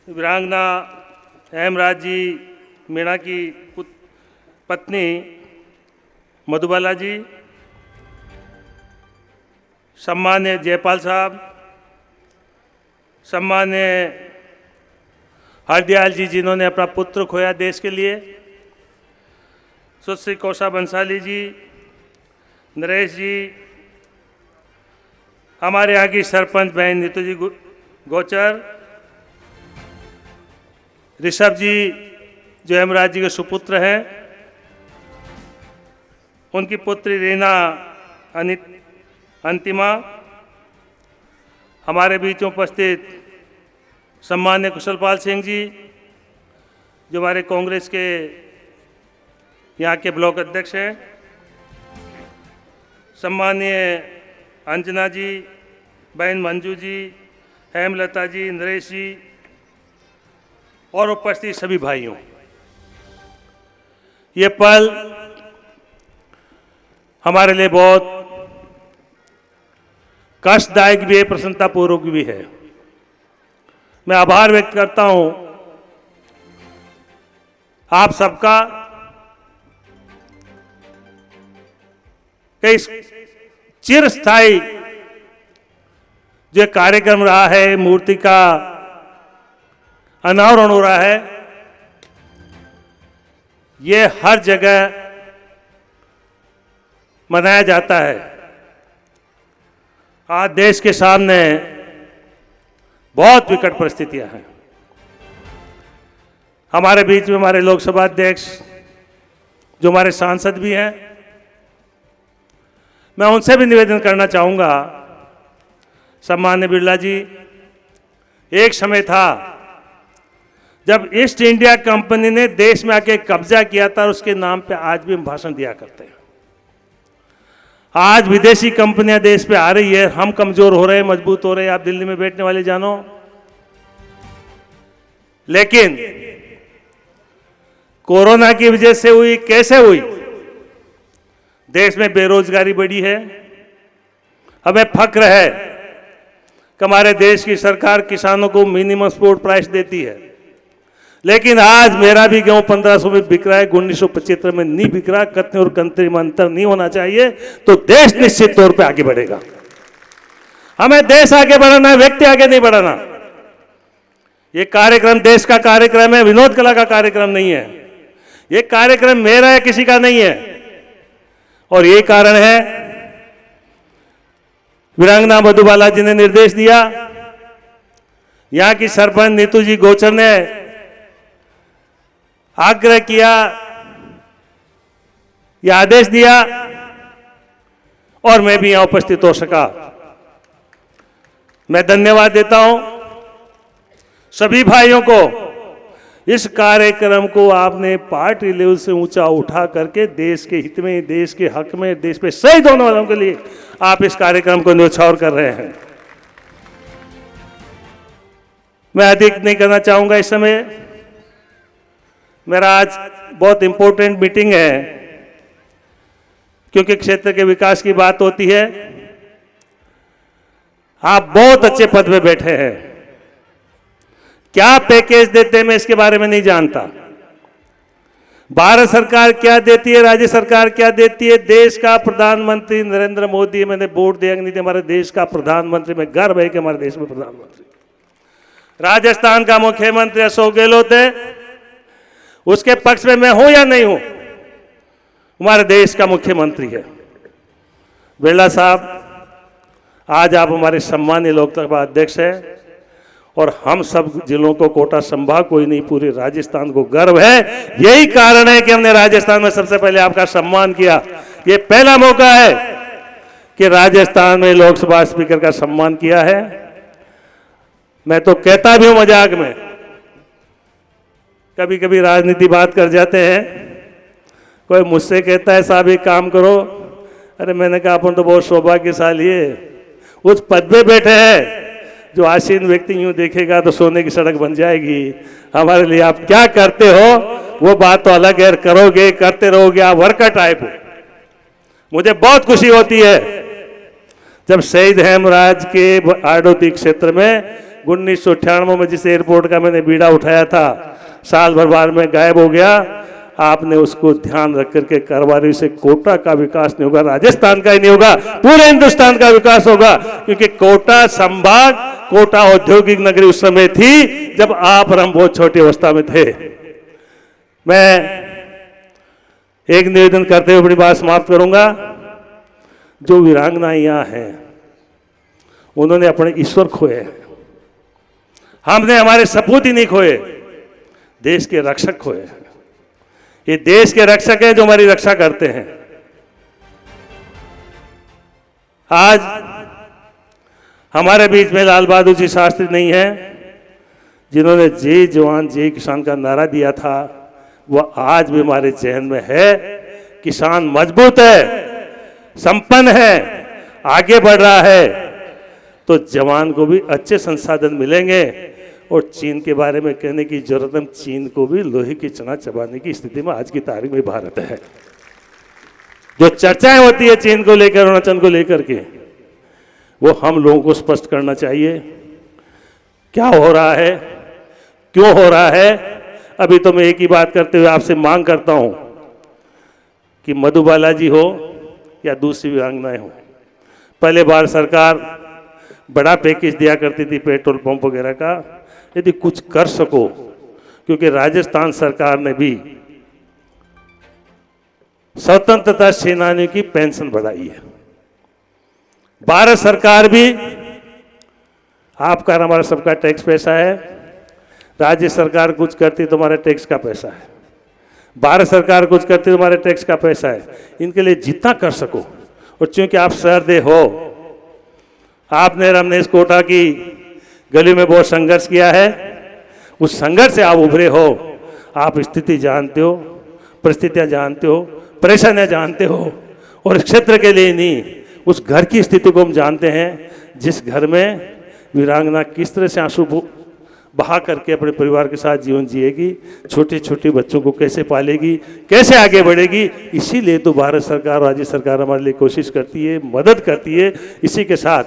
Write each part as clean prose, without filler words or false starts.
वीरांगना हेमराज जी मीणा की पत्नी मधुबाला जी, सम्मान्य जयपाल साहब, सम्मान्य हरदयाल जी जिन्होंने अपना पुत्र खोया देश के लिए, सुश्री कोषा बंसाली जी, नरेश जी, हमारे यहाँ की सरपंच बहन नीतू जी गोचर, ऋषभ जी जो हेमराज जी के सुपुत्र हैं, उनकी पुत्री रीना अंतिमा, हमारे बीच में उपस्थित सम्मान्य कुशलपाल सिंह जी जो हमारे कांग्रेस के यहाँ के ब्लॉक अध्यक्ष हैं, सम्मान्य अंजना जी, बहन मंजू जी, हेमलता जी, नरेश जी और उपस्थित सभी भाइयों, ये पल हमारे लिए बहुत कष्टदायक भी है, प्रसन्नतापूर्वक भी है। मैं आभार व्यक्त करता हूं आप सबका कि इस चिरस्थायी जो कार्यक्रम रहा है, मूर्ति का अनावरण हो रहा है, ये हर जगह मनाया जाता है। आज देश के सामने बहुत विकट परिस्थितियां हैं। हमारे बीच में हमारे लोकसभा अध्यक्ष जो हमारे सांसद भी हैं, मैं उनसे भी निवेदन करना चाहूंगा, सम्मान्य बिरला जी, एक समय था जब ईस्ट इंडिया कंपनी ने देश में आके कब्जा किया था और उसके नाम पे आज भी हम भाषण दिया करते हैं। आज विदेशी कंपनियां देश पे आ रही है, हम कमजोर हो रहे हैं, मजबूत हो रहे हैं, आप दिल्ली में बैठने वाले जानो। लेकिन कोरोना की वजह से हुई, कैसे हुई? देश में बेरोजगारी बढ़ी है। हमें फक्र है कि हमारे देश की सरकार किसानों को मिनिमम सपोर्ट प्राइस देती है, लेकिन आज मेरा भी गेहूं 1500 में बिक रहा है, 1975 में नहीं बिक रहा। कतने और कंट्री में अंतर नहीं होना चाहिए, तो देश निश्चित तौर पे आगे बढ़ेगा। हमें देश आगे बढ़ाना है, व्यक्ति आगे नहीं बढ़ाना। ये कार्यक्रम देश का कार्यक्रम है, विनोद कला का कार्यक्रम नहीं है। ये कार्यक्रम मेरा है, किसी का नहीं है। और ये कारण है, वीरांगना मधुबाला जी ने निर्देश दिया, यहां की सरपंच नीतू जी गोचर ने आग्रह किया, यह आदेश दिया और मैं भी यहां उपस्थित हो सका। मैं धन्यवाद देता हूं सभी भाइयों को। इस कार्यक्रम को आपने पार्टी लेवल से ऊंचा उठा करके देश के हित में, देश के हक में, देश पे शहीद होने वालों के लिए आप इस कार्यक्रम को न्यौछावर कर रहे हैं। मैं अधिक नहीं करना चाहूंगा इस समय। मेरा आज बहुत इंपॉर्टेंट मीटिंग है, क्योंकि क्षेत्र के विकास की बात होती है। आप बहुत अच्छे पद पे बैठे हैं, क्या पैकेज देते हैं मैं इसके बारे में नहीं जानता। भारत सरकार क्या देती है, राज्य सरकार क्या देती है, देश का प्रधानमंत्री नरेंद्र मोदी, मैंने वोट दिया नहीं, हमारे देश का प्रधानमंत्री, मैं गर्व है कि हमारे देश में प्रधानमंत्री। राजस्थान का मुख्यमंत्री अशोक गहलोत है, उसके पक्ष में मैं हूं या नहीं हूं, हमारे देश का मुख्यमंत्री है। बिरला साहब, आज आप हमारे सम्मानीय लोकसभा अध्यक्ष हैं और हम सब जिलों को, कोटा संभाग कोई नहीं, पूरे राजस्थान को गर्व है। यही कारण है कि हमने राजस्थान में सबसे पहले आपका सम्मान किया। ये पहला मौका है कि राजस्थान में लोकसभा स्पीकर का सम्मान किया है। मैं तो कहता भी हूं मजाक में, कभी कभी राजनीति बात कर जाते हैं, कोई मुझसे कहता है साहब एक काम करो, अरे मैंने कहा अपन तो बहुत सौभाग्यशाली है, उस पद पे बैठे हैं जो आसीन व्यक्ति यूं देखेगा तो सोने की सड़क बन जाएगी। हमारे लिए आप क्या करते हो वो बात तो अलग है, करोगे, करते रहोगे, आप वर्कर टाइप हो। मुझे बहुत खुशी होती है जब शहीद हेमराज के आड़ोती क्षेत्र में 1998 में जिस एयरपोर्ट का मैंने बीड़ा उठाया था, साल भर बाद में गायब हो गया। आपने उसको ध्यान रख करके करवारी से कोटा का विकास नहीं होगा, राजस्थान का ही नहीं होगा, पूरे हिंदुस्तान का विकास होगा। क्योंकि कोटा संभाग, कोटा औद्योगिक नगरी उस समय थी जब आप और हम बहुत छोटी अवस्था में थे। मैं एक निवेदन करते हुए अपनी बात समाप्त करूंगा। जो वीरांगनाएं यहाँ हैं, उन्होंने अपने ईश्वर खोए, हमने हमारे सपूत ही नहीं खोए, देश के रक्षक खोए। ये देश के रक्षक हैं जो हमारी रक्षा करते हैं। आज हमारे बीच में लाल बहादुर जी शास्त्री नहीं है, जिन्होंने जय जवान जय किसान का नारा दिया था, वह आज भी हमारे जहन में है। किसान मजबूत है, संपन्न है, आगे बढ़ रहा है, तो जवान को भी अच्छे संसाधन मिलेंगे। और चीन के बारे में कहने की जरूरत है, चीन को भी लोहे की चना चबाने की स्थिति में आज की तारीख में भारत है। जो चर्चाएं होती है चीन को लेकर, अरुणाचल को लेकर के, वो हम लोगों को स्पष्ट करना चाहिए क्या हो रहा है, क्यों हो रहा है। अभी तो मैं एक ही बात करते हुए आपसे मांग करता हूं कि मधुबाला जी हो या दूसरी वीरांगनाएं हो, पहले भारत सरकार बड़ा पैकेज दिया करती थी पेट्रोल पंप वगैरह का, यदि कुछ कर सको, क्योंकि राजस्थान सरकार ने भी स्वतंत्रता सेनानियों की पेंशन बढ़ाई है, भारत सरकार भी, आपका हमारा सबका टैक्स पैसा है, राज्य सरकार कुछ करती तो हमारे टैक्स का पैसा है, भारत सरकार कुछ करती तो हमारे टैक्स का पैसा है। इनके लिए जितना कर सको, और चूंकि आप सहृदय हो, आपने रमनेश कोटा की गली में बहुत संघर्ष किया है, उस संघर्ष से आप उभरे हो, आप स्थिति जानते हो, परिस्थितियां जानते हो, परेशानियां जानते हो, और इस क्षेत्र के लिए नहीं, उस घर की स्थिति को हम जानते हैं, जिस घर में वीरांगना किस तरह से आंसू बहा करके अपने परिवार के साथ जीवन जिएगी, छोटे छोटे बच्चों को कैसे पालेगी, कैसे आगे बढ़ेगी। इसीलिए तो भारत सरकार, राज्य सरकार हमारे लिए कोशिश करती है, मदद करती है। इसी के साथ,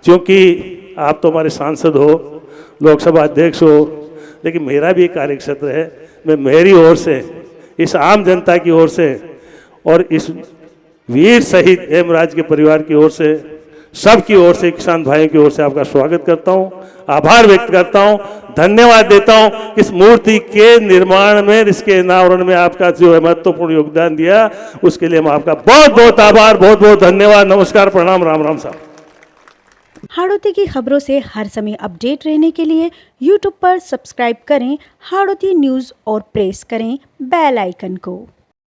क्योंकि आप तो हमारे सांसद हो, लोकसभा अध्यक्ष हो, लेकिन मेरा भी एक कार्यक्षेत्र है, मैं मेरी ओर से, इस आम जनता की ओर से और इस वीर शहीद हेमराज के परिवार की ओर से, सबकी ओर से, किसान भाइयों की ओर से आपका स्वागत करता हूं, आभार व्यक्त करता हूं, धन्यवाद देता हूं। इस मूर्ति के निर्माण में, इसके अनावरण में आपका जो है महत्वपूर्ण योगदान दिया, उसके लिए हम आपका बहुत बहुत आभार, बहुत बहुत धन्यवाद। नमस्कार, प्रणाम, राम राम साहब। हाड़ौती की खबरों से हर समय अपडेट रहने के लिए YouTube पर सब्सक्राइब करें हाड़ौती न्यूज़ और प्रेस करें बेल आइकन को।